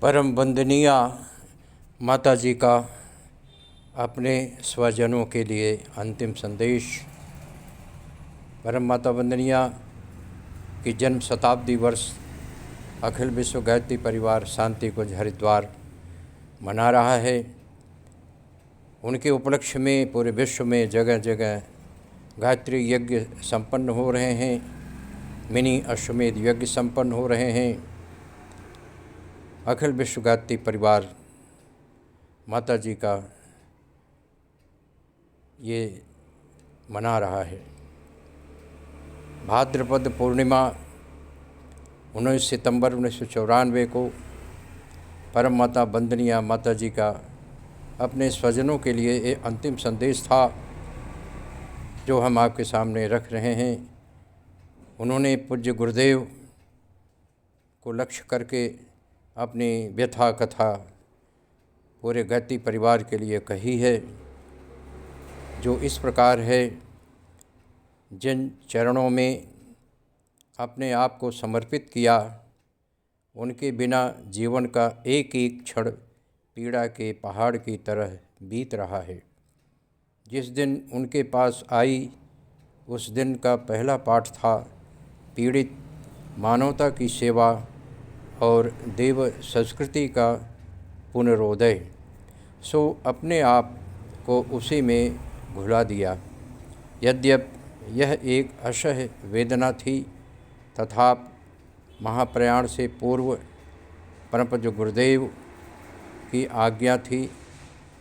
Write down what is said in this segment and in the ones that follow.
परम वंदनीय माता जी का अपने स्वजनों के लिए अंतिम संदेश। परम माता वंदनीय की जन्म शताब्दी वर्ष अखिल विश्व गायत्री परिवार शांति कुंज हरिद्वार मना रहा है। उनके उपलक्ष्य में पूरे विश्व में जगह जगह गायत्री यज्ञ संपन्न हो रहे हैं, मिनी अश्वमेध यज्ञ संपन्न हो रहे हैं। अखिल विश्व गायत्री परिवार माता जी का ये मना रहा है। भाद्रपद पूर्णिमा 19 सितंबर 1994 को परम माता वंदनीय माता जी का अपने स्वजनों के लिए ये अंतिम संदेश था जो हम आपके सामने रख रहे हैं। उन्होंने पूज्य गुरुदेव को लक्ष्य करके अपनी व्यथा कथा पूरे गायत्री परिवार के लिए कही है, जो इस प्रकार है। जिन चरणों में अपने आप को समर्पित किया, उनके बिना जीवन का एक एक क्षण पीड़ा के पहाड़ की तरह बीत रहा है। जिस दिन उनके पास आई, उस दिन का पहला पाठ था पीड़ित मानवता की सेवा और देव संस्कृति का पुनरोदय। सो अपने आप को उसी में घुला दिया। यद्यपि यह एक असह्य वेदना थी, तथापि महाप्रयाण से पूर्व परम पूज्य गुरुदेव की आज्ञा थी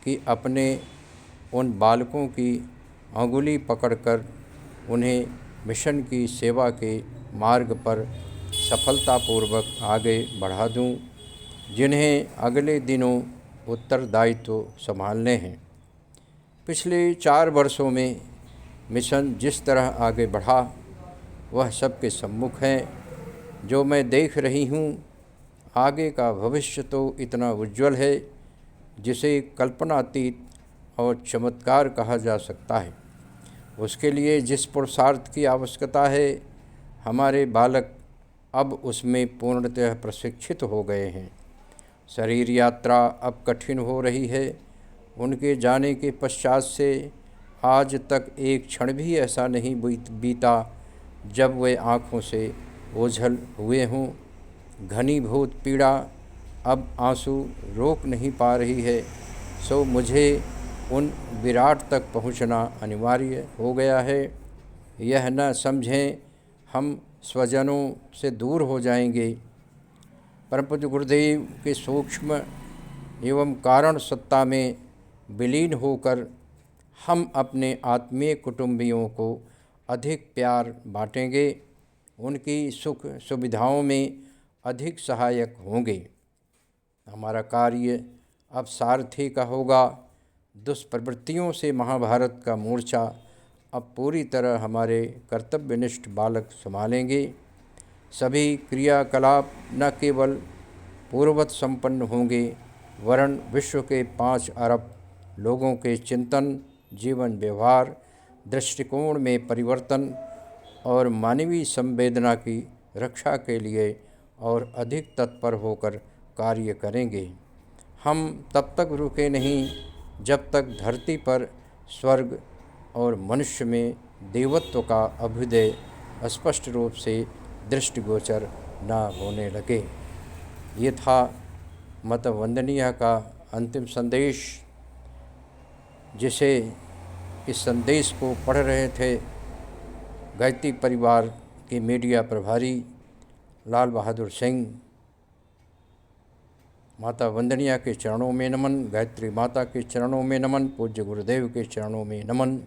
कि अपने उन बालकों की अंगुली पकड़कर उन्हें मिशन की सेवा के मार्ग पर सफलतापूर्वक आगे बढ़ा दूं, जिन्हें अगले दिनों उत्तरदायित्व संभालने हैं। पिछले 4 वर्षों में मिशन जिस तरह आगे बढ़ा वह सबके सम्मुख है। जो मैं देख रही हूँ, आगे का भविष्य तो इतना उज्जवल है जिसे कल्पनातीत और चमत्कार कहा जा सकता है। उसके लिए जिस पुरुषार्थ की आवश्यकता है, हमारे बालक अब उसमें पूर्णतः प्रशिक्षित हो गए हैं। शरीर यात्रा अब कठिन हो रही है। उनके जाने के पश्चात से आज तक एक क्षण भी ऐसा नहीं बीता जब वे आँखों से ओझल हुए हों। घनीभूत पीड़ा अब आंसू रोक नहीं पा रही है। सो मुझे उन विराट तक पहुंचना अनिवार्य हो गया है। यह न समझें हम स्वजनों से दूर हो जाएंगे। परम पूज्य गुरुदेव के सूक्ष्म एवं कारण सत्ता में विलीन होकर हम अपने आत्मीय कुटुंबियों को अधिक प्यार बांटेंगे, उनकी सुख सुविधाओं में अधिक सहायक होंगे। हमारा कार्य अब सारथी का होगा। दुष्प्रवृत्तियों से महाभारत का मोर्चा अब पूरी तरह हमारे कर्तव्यनिष्ठ बालक संभालेंगे। सभी क्रियाकलाप न केवल पूर्ववत संपन्न होंगे, वरन विश्व के 5 अरब लोगों के चिंतन, जीवन व्यवहार, दृष्टिकोण में परिवर्तन और मानवीय संवेदना की रक्षा के लिए और अधिक तत्पर होकर कार्य करेंगे। हम तब तक रुके नहीं जब तक धरती पर स्वर्ग और मनुष्य में देवत्व का अभ्युदय स्पष्ट रूप से दृष्टिगोचर न होने लगे। ये था माता वंदनीय का अंतिम संदेश, जिसे इस संदेश को पढ़ रहे थे गायत्री परिवार के मीडिया प्रभारी लाल बहादुर सिंह। माता वंदनीय के चरणों में नमन, गायत्री माता के चरणों में नमन, पूज्य गुरुदेव के चरणों में नमन।